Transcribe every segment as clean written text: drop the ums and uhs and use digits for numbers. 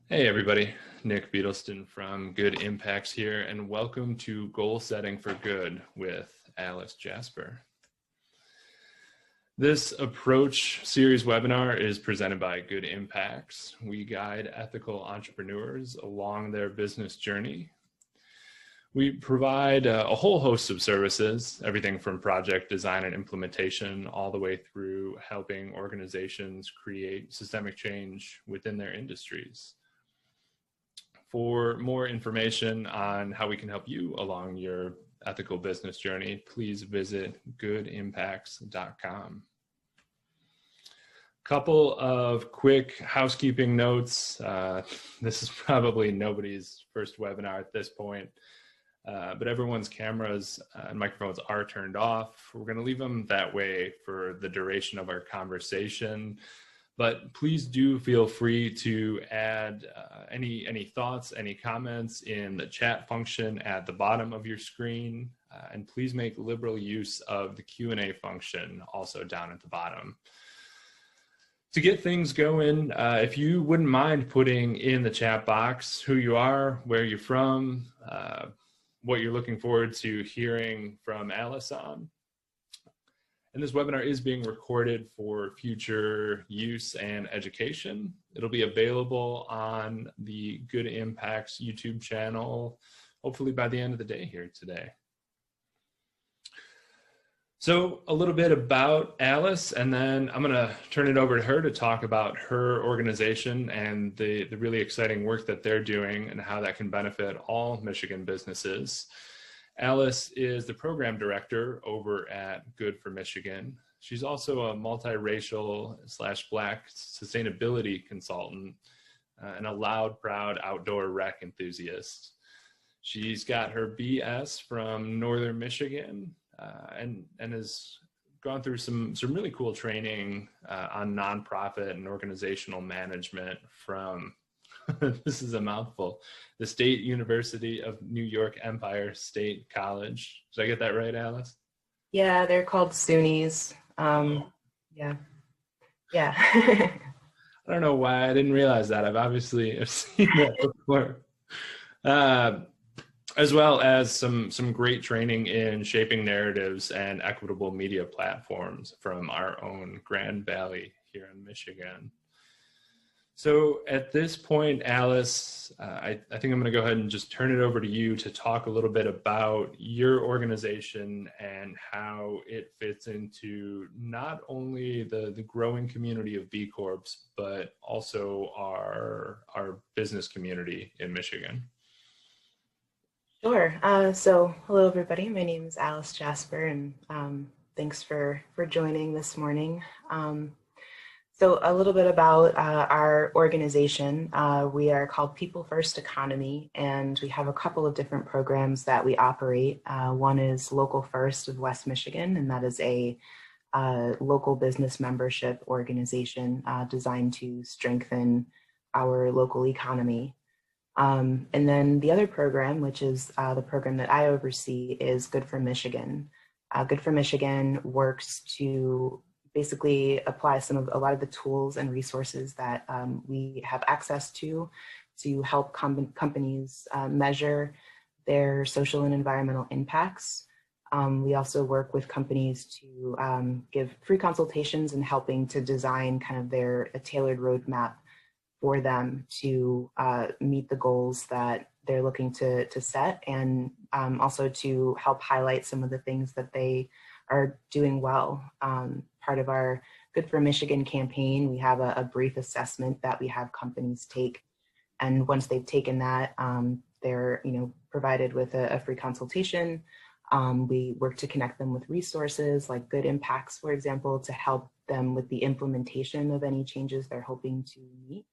Hey everybody, Nick Beatleston from Good Impacts here, and welcome to Goal Setting for Good with Alice Jasper. This approach series webinar is presented by Good Impacts. We guide ethical entrepreneurs along their business journey. We provide a whole host of services, everything from project design and implementation all the way through helping organizations create systemic change within their industries. For more information on how we can help you along your ethical business journey, please visit goodimpacts.com. Couple of quick housekeeping notes. This is probably nobody's first webinar at this point, but everyone's cameras and microphones are turned off. We're going to leave them that way for the duration of our conversation. But please do feel free to add any thoughts, any comments in the chat function at the bottom of your screen. And please make liberal use of the Q&A function also down at the bottom. To get things going, if you wouldn't mind putting in the chat box who you are, where you're from, what you're looking forward to hearing from Alice on. And this webinar is being recorded for future use and education. It'll be available on the Good Impacts YouTube channel, hopefully by the end of the day here today. So a little bit about Alice, and then I'm gonna turn it over to her to talk about her organization and the really exciting work that they're doing and how that can benefit all Michigan businesses. Alice is the program director over at Good for Michigan. She's also a multiracial / Black sustainability consultant and a loud, proud outdoor rec enthusiast. She's got her BS from Northern Michigan and has gone through some really cool training on nonprofit and organizational management from this is a mouthful. The State University of New York Empire State College. Did I get that right, Alice? Yeah, they're called SUNYs. Yeah. I don't know why I didn't realize that. I've seen that before. As well as some great training in shaping narratives and equitable media platforms from our own Grand Valley here in Michigan. So at this point, Alice, I think I'm going to go ahead and just turn it over to you to talk a little bit about your organization and how it fits into not only the growing community of B Corps, but also our business community in Michigan. Sure. So hello, everybody. My name is Alice Jasper, and thanks for joining this morning. So a little bit about our organization. We are called People First Economy, and we have a couple of different programs that we operate. One is Local First of West Michigan, and that is a local business membership organization designed to strengthen our local economy. And then the other program, which is the program that I oversee, is Good for Michigan. Good for Michigan works to basically apply a lot of the tools and resources that we have access to help companies measure their social and environmental impacts. We also work with companies to give free consultations and helping to design kind of a tailored roadmap for them to meet the goals that they're looking to set, and also to help highlight some of the things that they are doing well. Part of our Good for Michigan campaign, we have a brief assessment that we have companies take, and once they've taken that, they're provided with a free consultation. We work to connect them with resources like Good Impacts, for example, to help them with the implementation of any changes they're hoping to meet.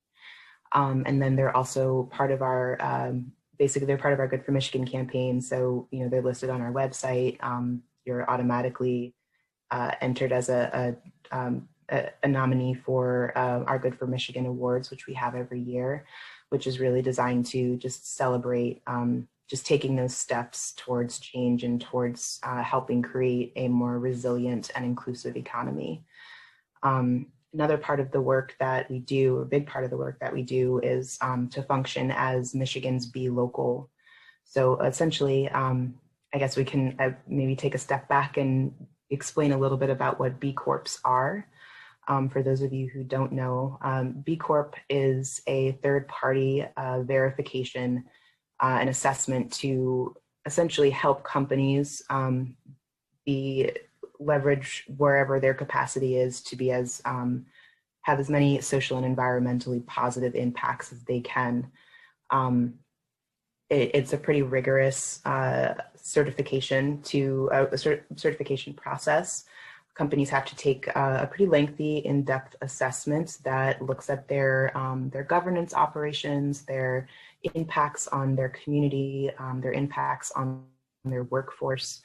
And then they're also part of our, basically they're part of our Good for Michigan campaign. So, they're listed on our website. You're automatically entered as a nominee for our Good for Michigan Awards, which we have every year, which is really designed to just celebrate just taking those steps towards change and towards helping create a more resilient and inclusive economy. Another part of the work that we do, a big part of the work that we do, is to function as Michigan's B local. So essentially, I guess we can maybe take a step back and explain a little bit about what B Corps are. For those of you who don't know, B Corp is a third-party verification and assessment to essentially help companies be leverage wherever their capacity is to be as have as many social and environmentally positive impacts as they can. It's a pretty rigorous certification certification process. Companies have to take a pretty lengthy, in-depth assessment that looks at their governance operations, their impacts on their community, their impacts on their workforce,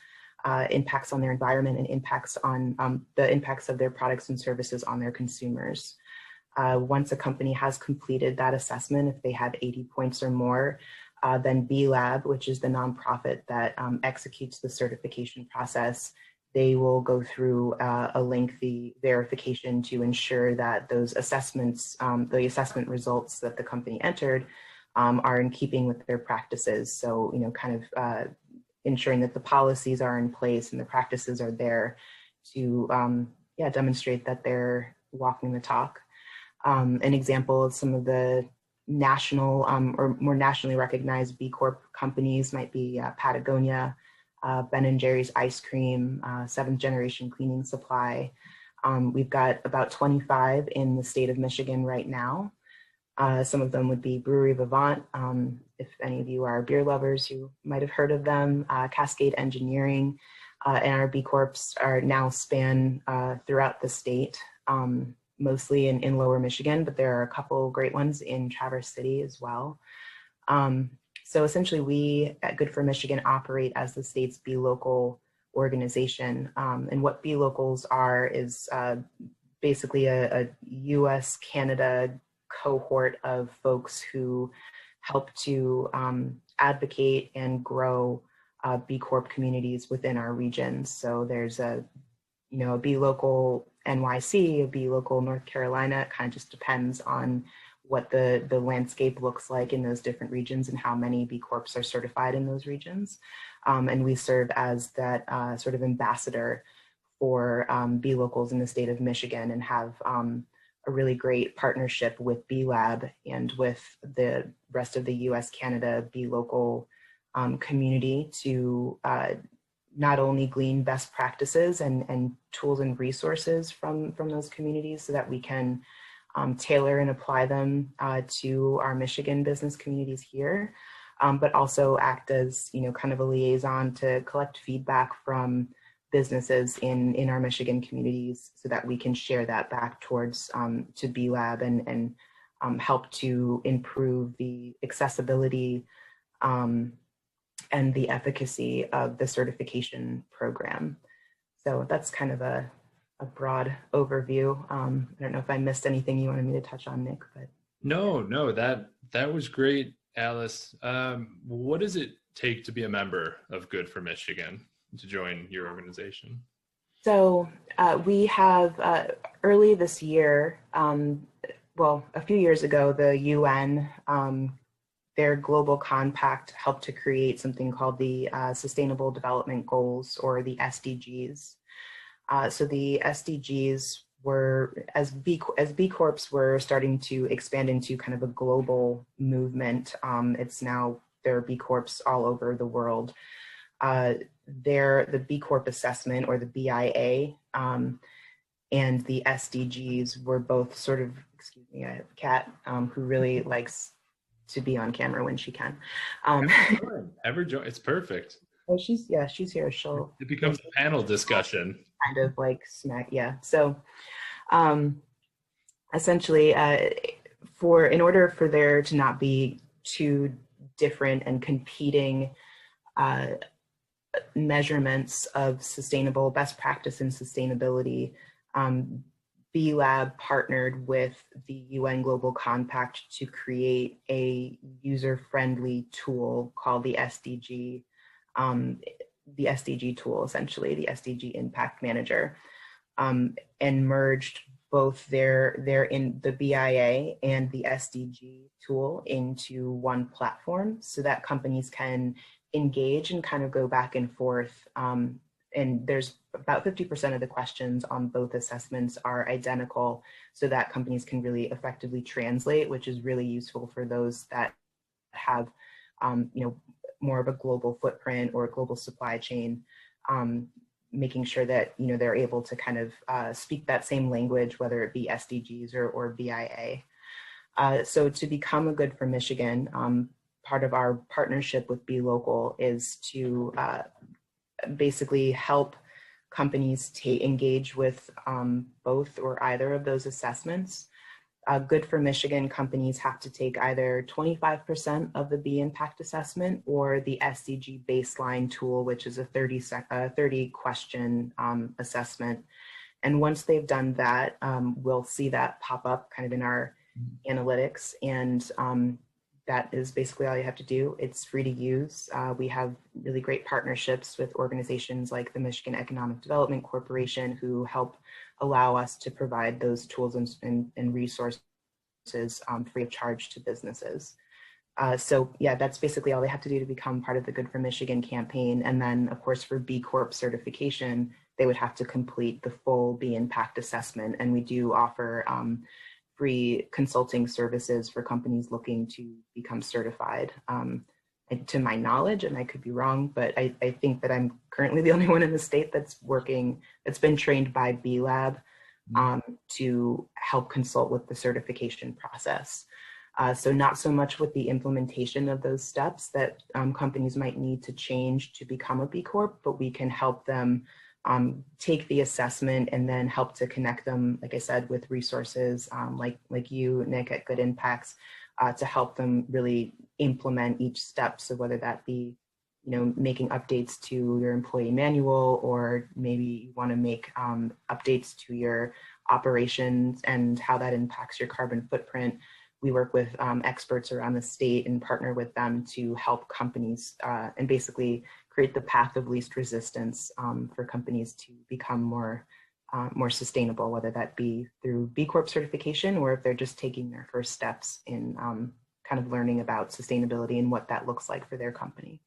impacts on their environment, and impacts on the impacts of their products and services on their consumers. Once a company has completed that assessment, if they have 80 points or more, then B Lab, which is the nonprofit that executes the certification process, they will go through a lengthy verification to ensure that those assessments, the assessment results that the company entered, are in keeping with their practices. So, kind of ensuring that the policies are in place and the practices are there to demonstrate that they're walking the talk. An example of some of the national or more nationally recognized B Corp companies might be Patagonia, Ben & Jerry's ice cream, Seventh Generation Cleaning Supply. We've got about 25 in the state of Michigan right now. Some of them would be Brewery Vivant, if any of you are beer lovers, you might have heard of them, Cascade Engineering, and our B Corps are now span throughout the state, mostly in Lower Michigan, but there are a couple great ones in Traverse City as well. So essentially, we at Good for Michigan operate as the state's B Local organization. And what B Locals are is basically a US, Canada cohort of folks who help to advocate and grow B Corp communities within our regions. So there's a B Local NYC, a B Local North Carolina. It kind of just depends on what the landscape looks like in those different regions and how many B Corps are certified in those regions. And we serve as that sort of ambassador for B Locals in the state of Michigan, and have a really great partnership with B Lab and with the rest of the US, Canada B Local community to not only glean best practices and tools and resources from those communities so that we can tailor and apply them to our Michigan business communities here, but also act as kind of a liaison to collect feedback from businesses in our Michigan communities so that we can share that back towards to B Lab and help to improve the accessibility and the efficacy of the certification program. So that's kind of a broad overview. I don't know if I missed anything you wanted me to touch on, Nick, but. No, that was great, Alice. What does it take to be a member of Good for Michigan, to join your organization? So we have early this year, well, a few years ago, the UN, their global compact helped to create something called the Sustainable Development Goals, or the SDGs. So the SDGs were, as B Corps were starting to expand into kind of a global movement. It's now, there are B Corps all over the world. The B Corp assessment, or the BIA, and the SDGs were both sort of, excuse me, I have a cat who really likes to be on camera when she can. Ever join? It's perfect. Oh, she's here. It becomes a panel discussion. Kind of like smack, yeah. So essentially, in order for there to not be two different and competing measurements of sustainable best practice and sustainability, B Lab partnered with the UN Global Compact to create a user-friendly tool called the SDG tool, essentially, the SDG Impact Manager, and merged both their in the BIA and the SDG tool into one platform so that companies can engage and kind of go back and forth. And there's about 50% of the questions on both assessments are identical so that companies can really effectively translate, which is really useful for those that have, more of a global footprint or a global supply chain, making sure that, they're able to kind of speak that same language, whether it be SDGs or BIA. So to become a Good for Michigan, part of our partnership with Be Local is to basically help companies engage with both or either of those assessments. Good for Michigan companies have to take either 25% of the B impact assessment or the SDG baseline tool, which is a 30 question assessment. And once they've done that, we'll see that pop up kind of in our analytics, and that is basically all you have to do. It's free to use. We have really great partnerships with organizations like the Michigan Economic Development Corporation, who help allow us to provide those tools and resources free of charge to businesses. So yeah, that's basically all they have to do to become part of the Good for Michigan campaign. And then of course for B Corp certification, they would have to complete the full B impact assessment. And we do offer free consulting services for companies looking to become certified. To my knowledge, and I could be wrong, but I think that I'm currently the only one in the state that's been trained by B Lab to help consult with the certification process. So not so much with the implementation of those steps that companies might need to change to become a B Corp, but we can help them take the assessment and then help to connect them, like I said, with resources like you, Nick, at Good Impacts, to help them really implement each step. So whether that be, making updates to your employee manual, or maybe you want to make updates to your operations and how that impacts your carbon footprint. We work with experts around the state and partner with them to help companies and basically create the path of least resistance for companies to become more sustainable, whether that be through B Corp certification or if they're just taking their first steps in kind of learning about sustainability and what that looks like for their company.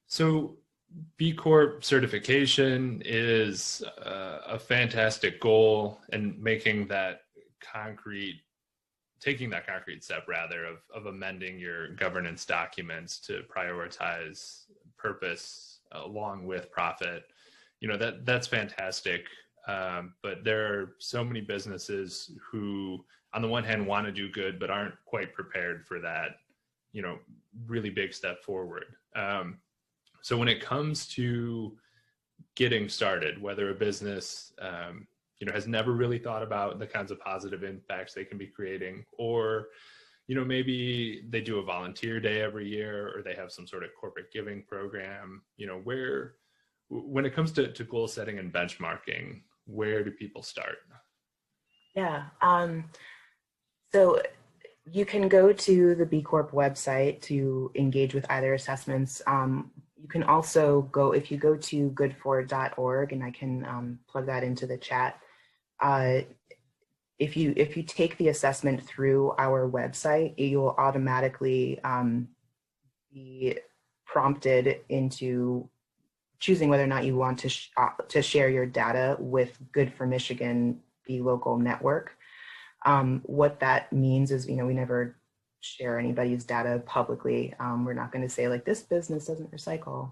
So B Corp certification is a fantastic goal, and taking that concrete step rather of amending your governance documents to prioritize purpose along with profit. That's fantastic. But there are so many businesses who on the one hand want to do good, but aren't quite prepared for that, really big step forward. So when it comes to getting started, whether a business, has never really thought about the kinds of positive impacts they can be creating, or, maybe they do a volunteer day every year, or they have some sort of corporate giving program, when it comes to goal setting and benchmarking, where do people start? Yeah. So you can go to the B Corp website to engage with either assessments. You can also go, if you go to goodfor.org, and I can plug that into the chat. If you take the assessment through our website, you'll automatically be prompted into choosing whether or not you want to share your data with Good for Michigan Be Local network. What that means is, we never share anybody's data publicly. We're not going to say like this business doesn't recycle,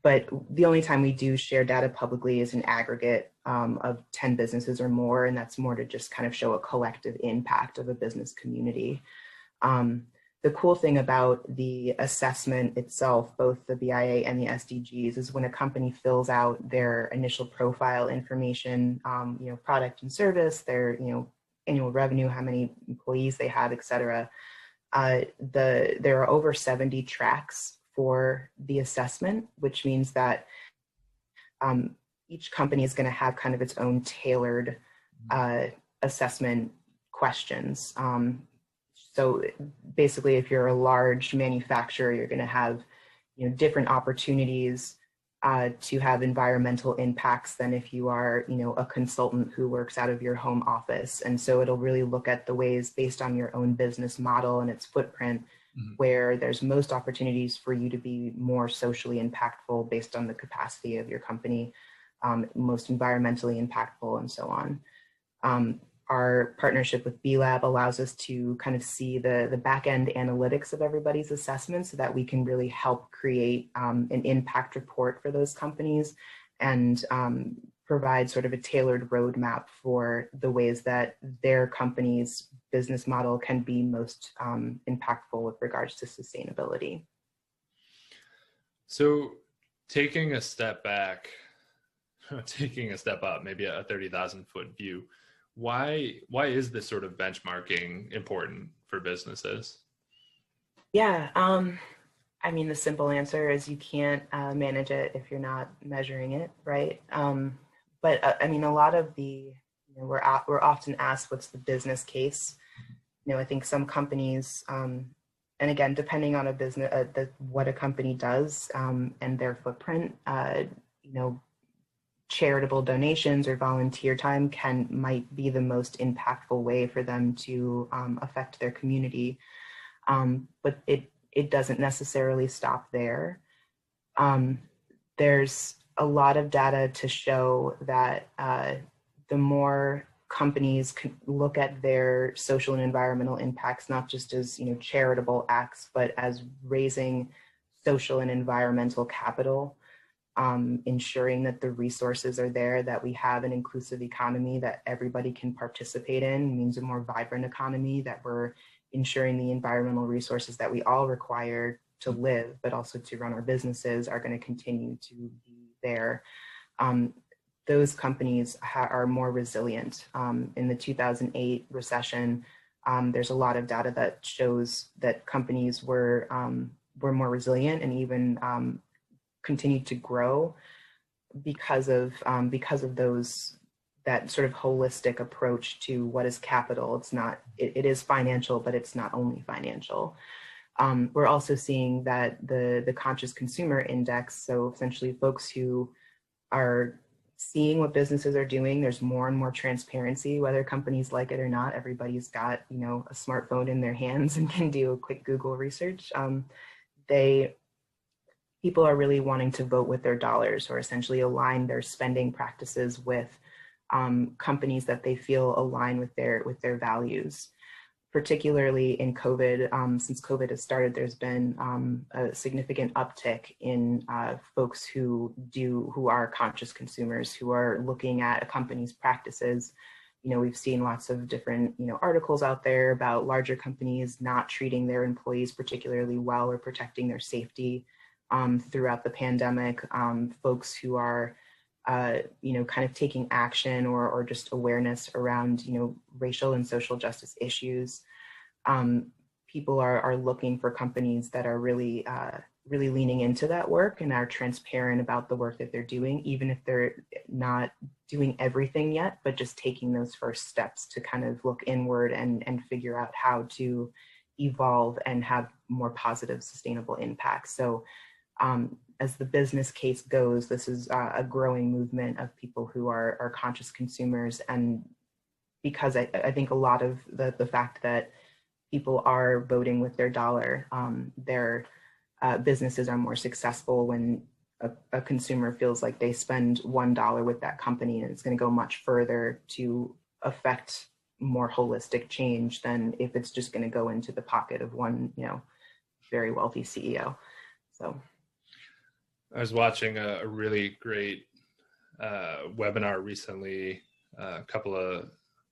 but the only time we do share data publicly is an aggregate of 10 businesses or more, and that's more to just kind of show a collective impact of a business community. The cool thing about the assessment itself, both the BIA and the SDGs, is when a company fills out their initial profile information, product and service, their annual revenue, how many employees they have, et cetera. There are over 70 tracks for the assessment, which means that each company is going to have kind of its own tailored assessment questions. So basically, if you're a large manufacturer, you're going to have different opportunities to have environmental impacts than if you are, a consultant who works out of your home office. And so it'll really look at the ways based on your own business model and its footprint, where there's most opportunities for you to be more socially impactful based on the capacity of your company, most environmentally impactful, and so on. Our partnership with B-Lab allows us to kind of see the back-end analytics of everybody's assessment so that we can really help create an impact report for those companies and provide sort of a tailored roadmap for the ways that their company's business model can be most impactful with regards to sustainability. So taking a step back, taking a step up, maybe a 30,000 foot view, why is this sort of benchmarking important for businesses? Yeah, I mean, the simple answer is you can't manage it if you're not measuring it, right? But I mean, a lot of the, we're often asked, what's the business case? I think some companies, and again, depending on a business, what a company does and their footprint, charitable donations or volunteer time might be the most impactful way for them to affect their community. But it doesn't necessarily stop there. There's a lot of data to show that the more companies can look at their social and environmental impacts, not just as charitable acts, but as raising social and environmental capital, ensuring that the resources are there, that we have an inclusive economy that everybody can participate in, means a more vibrant economy, that we're ensuring the environmental resources that we all require to live, but also to run our businesses, are going to continue to be there. Those companies are more resilient. In the 2008 recession, there's a lot of data that shows that companies were more resilient and even continued to grow because of those, that sort of holistic approach to what is capital. It's not, it is financial, but it's not only financial. We're also seeing that the conscious consumer index, so essentially folks who are seeing what businesses are doing, there's more and more transparency, whether companies like it or not. Everybody's got, a smartphone in their hands and can do a quick Google research. People are really wanting to vote with their dollars, or essentially align their spending practices with companies that they feel align with their values. Particularly in COVID, since COVID has started, there's been a significant uptick in folks who are conscious consumers, who are looking at a company's practices. We've seen lots of different, articles out there about larger companies not treating their employees particularly well or protecting their safety throughout the pandemic. Folks who are kind of taking action or just awareness around, racial and social justice issues. People are looking for companies that are really leaning into that work and are transparent about the work that they're doing, even if they're not doing everything yet, but just taking those first steps to kind of look inward and figure out how to evolve and have more positive, sustainable impacts. So as the business case goes, this is a growing movement of people who are conscious consumers. And because I think a lot of the fact that people are voting with their dollar, their businesses are more successful when a consumer feels like they spend $1 with that company, and it's going to go much further to affect more holistic change than if it's just going to go into the pocket of one, very wealthy CEO. So I was watching a really great webinar recently, a couple of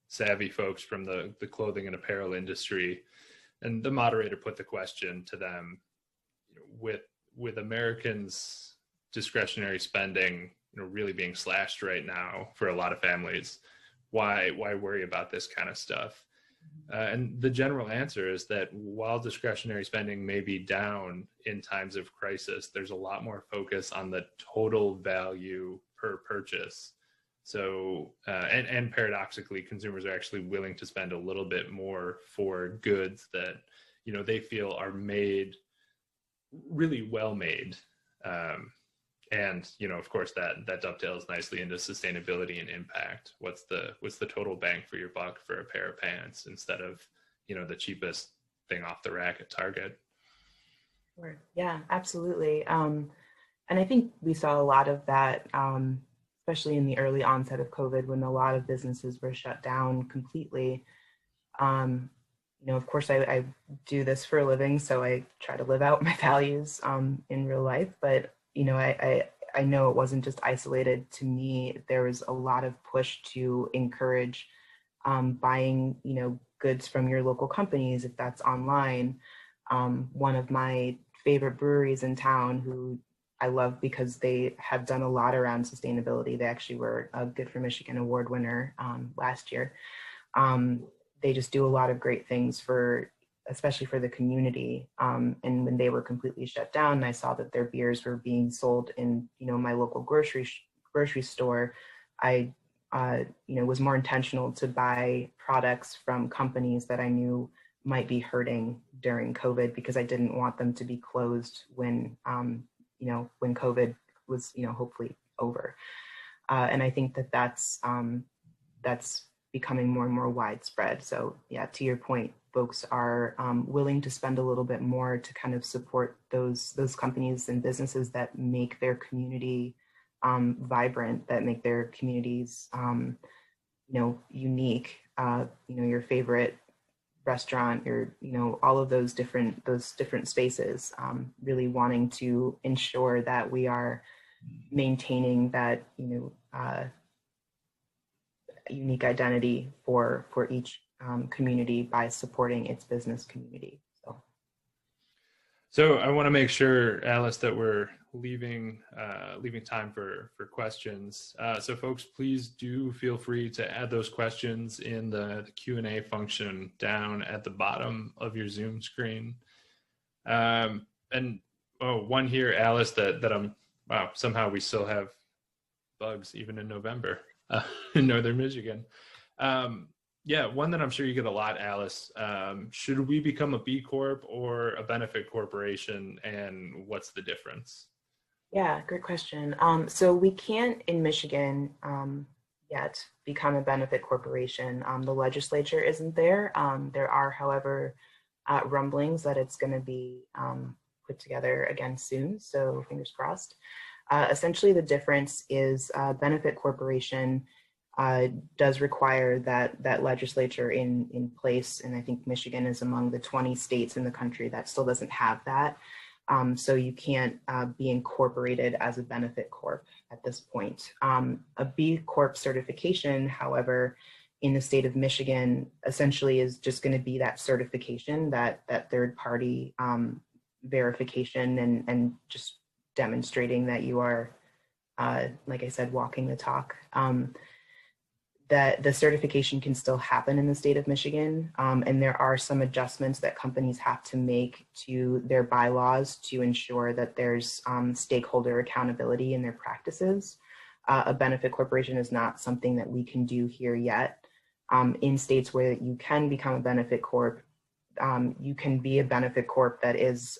savvy folks from the clothing and apparel industry, and the moderator put the question to them, with Americans' discretionary spending, really being slashed right now for a lot of families, why worry about this kind of stuff? And the general answer is that while discretionary spending may be down in times of crisis, there's a lot more focus on the total value per purchase. So, and paradoxically, consumers are actually willing to spend a little bit more for goods that, they feel are made, really well made. And, of course, that dovetails nicely into sustainability and impact. What's the total bang for your buck for a pair of pants instead of, the cheapest thing off the rack at Target? Sure. Yeah, absolutely. And I think we saw a lot of that, especially in the early onset of COVID, when a lot of businesses were shut down completely. Of course, I do this for a living, so I try to live out my values in real life. But I know it wasn't just isolated to me. There was a lot of push to encourage buying, goods from your local companies if that's online. One of my favorite breweries in town, who I love because they have done a lot around sustainability. They actually were a Good for Michigan award winner last year. They just do a lot of great things especially for the community. And when they were completely shut down, I saw that their beers were being sold in, my local grocery store. I, was more intentional to buy products from companies that I knew might be hurting during COVID, because I didn't want them to be closed when COVID was, hopefully over. And I think that's becoming more and more widespread. So yeah, to your point, folks are willing to spend a little bit more to kind of support those companies and businesses that make their community vibrant, that make their communities unique. Your favorite restaurant, all of those different spaces, really wanting to ensure that we are maintaining that unique identity for each community by supporting its business community. So I want to make sure, Alice, that we're leaving time for questions. So folks, please do feel free to add those questions in the Q&A function down at the bottom of your Zoom screen. And one here, Alice, that I'm, wow, somehow we still have bugs even in November in Northern Michigan. Yeah, one that I'm sure you get a lot, Alice. Should we become a B Corp or a benefit corporation, and what's the difference? Yeah, great question. So we can't in Michigan yet become a benefit corporation. The legislature isn't there. There are, however, rumblings that it's going to be put together again soon. So fingers crossed. Essentially, the difference is benefit corporation does require that legislature in place, and I think Michigan is among the 20 states in the country that still doesn't have that. So you can't be incorporated as a benefit corp at this point. A B Corp certification, however, in the state of Michigan, essentially is just going to be that certification, that third party verification, and just demonstrating that you are, like I said, walking the talk. That the certification can still happen in the state of Michigan. And there are some adjustments that companies have to make to their bylaws to ensure that there's stakeholder accountability in their practices. A benefit corporation is not something that we can do here yet. In states where you can become a benefit corp, you can be a benefit corp that is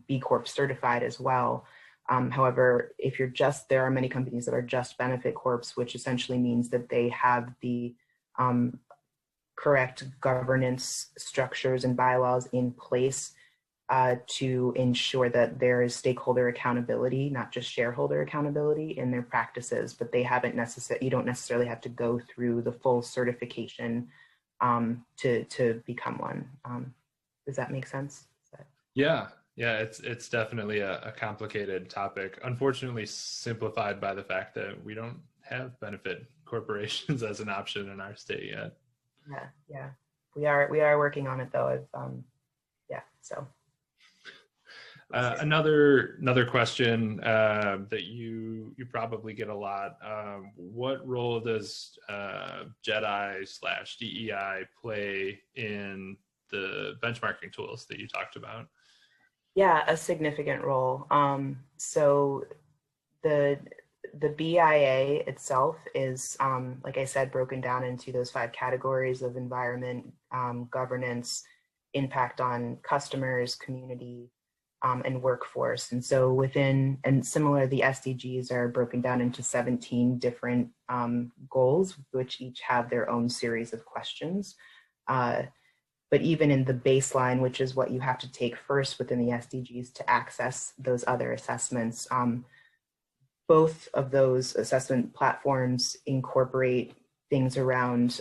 B Corp certified as well. However, if you're there are many companies that are just benefit corps, which essentially means that they have the correct governance structures and bylaws in place to ensure that there is stakeholder accountability, not just shareholder accountability in their practices, but they haven't you don't necessarily have to go through the full certification to become one. Does that make sense? Yeah, it's definitely a complicated topic. Unfortunately, simplified by the fact that we don't have benefit corporations as an option in our state yet. Yeah, we are working on it though. So. Another question that you probably get a lot. What role does JEDI/DEI play in the benchmarking tools that you talked about? Yeah, a significant role. So the BIA itself is, like I said, broken down into those 5 categories of environment, governance, impact on customers, community, and workforce. And so within, and similar, the SDGs are broken down into 17 different goals, which each have their own series of questions. But even in the baseline, which is what you have to take first within the SDGs to access those other assessments, both of those assessment platforms incorporate things around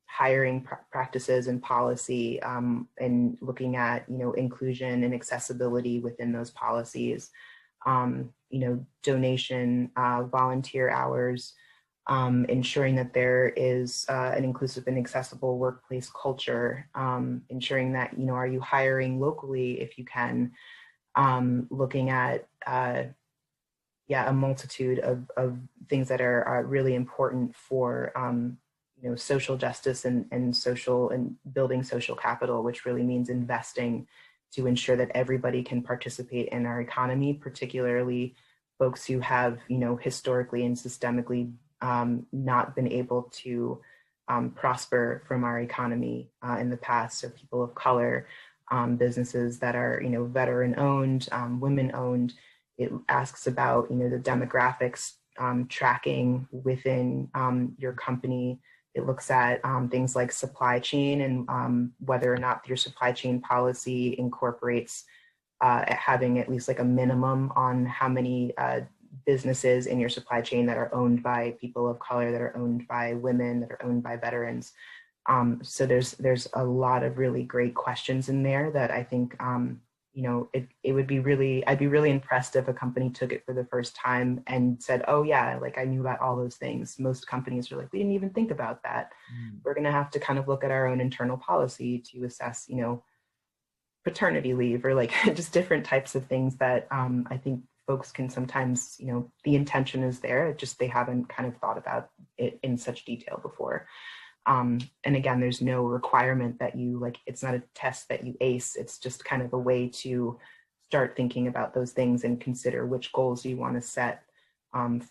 hiring practices and policy, and looking at, inclusion and accessibility within those policies, donation, volunteer hours, ensuring that there is an inclusive and accessible workplace culture, ensuring that, are you hiring locally if you can, looking at, a multitude of things that are really important for, social justice and social and building social capital, which really means investing to ensure that everybody can participate in our economy, particularly folks who have, historically and systemically not been able to prosper from our economy in the past. So people of color, businesses that are, veteran owned, women owned. It asks about, the demographics tracking within your company. It looks at things like supply chain and whether or not your supply chain policy incorporates having at least like a minimum on how many businesses in your supply chain that are owned by people of color, that are owned by women, that are owned by veterans. So there's a lot of really great questions in there that I think, it would be really, I'd be really impressed if a company took it for the first time and said, oh yeah, like I knew about all those things. Most companies are like, we didn't even think about that. We're gonna have to kind of look at our own internal policy to assess, paternity leave or like just different types of things that I think folks can sometimes, the intention is there, just they haven't kind of thought about it in such detail before. And again, there's no requirement that you it's not a test that you ace. It's just kind of a way to start thinking about those things and consider which goals you want to set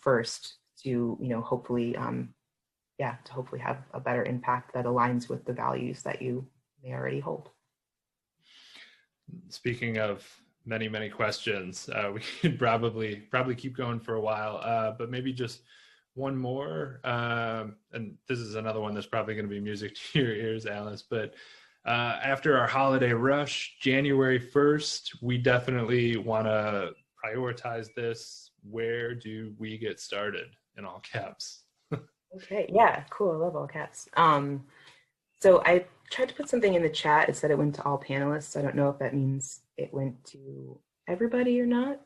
first to, hopefully, to hopefully have a better impact that aligns with the values that you may already hold. Speaking of many, many questions, we could probably keep going for a while, but maybe just one more, and this is another one that's probably going to be music to your ears, Alice, but after our holiday rush, January 1st, we definitely want to prioritize this. Where do we get started? In all caps. Okay, yeah, cool, I love all caps. So I tried to put something in the chat. It said it went to all panelists. I don't know if that means it went to everybody or not.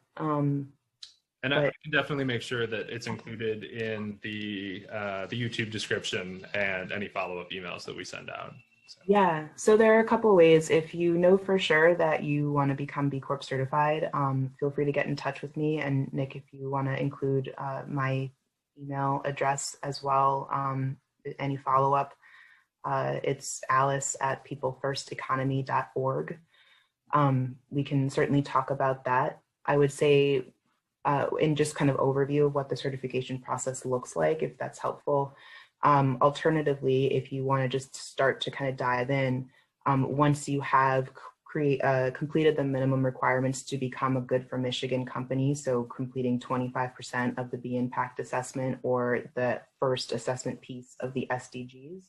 And I can definitely make sure that it's included in the YouTube description and any follow-up emails that we send out. So. Yeah, so there are a couple of ways. If you know for sure that you want to become B Corp certified, feel free to get in touch with me. And Nick, if you want to include my email address as well, any follow-up, it's alice@peopleFirstEconomy.org. We can certainly talk about that. I would say, in just kind of overview of what the certification process looks like, if that's helpful. Alternatively, if you want to just start to kind of dive in, once you have completed the minimum requirements to become a Good for Michigan company, so completing 25% of the B Impact assessment or the first assessment piece of the SDGs,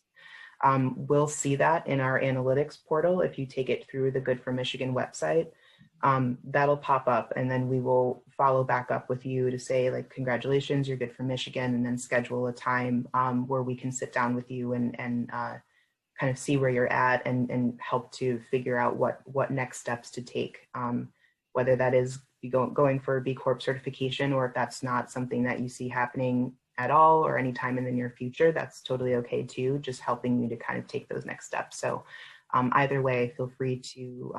we'll see that in our analytics portal. If you take it through the Good for Michigan website, that'll pop up, and then we will follow back up with you to say, like, congratulations, you're good for Michigan, and then schedule a time where we can sit down with you and kind of see where you're at and help to figure out what next steps to take, whether that is going for a B Corp certification, or if that's not something that you see happening at all or anytime in the near future, that's totally okay too, just helping you to kind of take those next steps. So either way, feel free to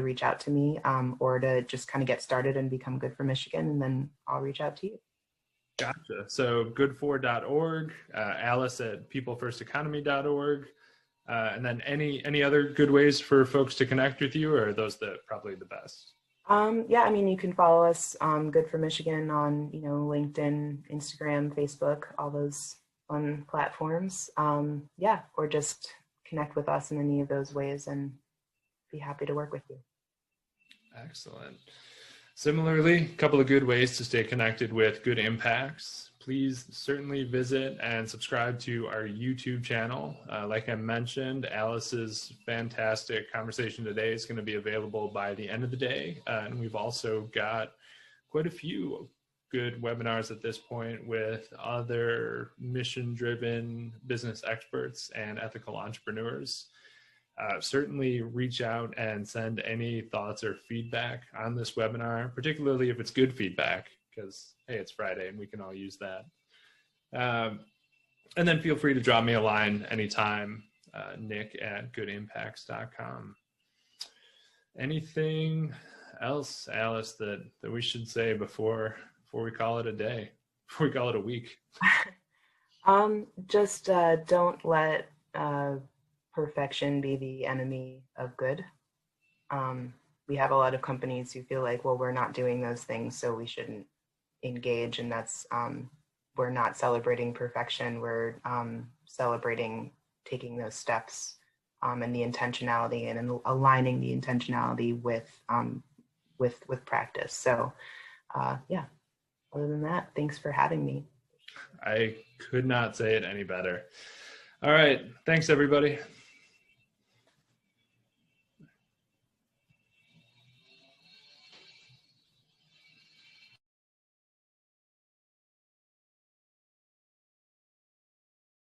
reach out to me, or to just kind of get started and become Good for Michigan, and then I'll reach out to you. Gotcha. So goodfor.org, Alice at peopleFirstEconomy.org, and then any other good ways for folks to connect with you, or are those probably the best? Yeah, I mean, you can follow us, Good for Michigan, on LinkedIn, Instagram, Facebook, all those fun platforms. Or just connect with us in any of those ways, and be happy to work with you. Excellent. Similarly, a couple of good ways to stay connected with Good Impacts. Please certainly visit and subscribe to our YouTube channel. Like I mentioned, Alice's fantastic conversation today is going to be available by the end of the day. And we've also got quite a few good webinars at this point with other mission-driven business experts and ethical entrepreneurs. Certainly reach out and send any thoughts or feedback on this webinar, particularly if it's good feedback, because, hey, it's Friday and we can all use that. And then feel free to drop me a line anytime, nick@goodimpacts.com. Anything else, Alice, that we should say before we call it a day, before we call it a week? Just don't let perfection be the enemy of good. We have a lot of companies who feel like, well, we're not doing those things, so we shouldn't engage, and that's we're not celebrating perfection. We're celebrating taking those steps and the intentionality and aligning the intentionality with practice. So yeah, other than that, thanks for having me. I could not say it any better. All right. Thanks, everybody.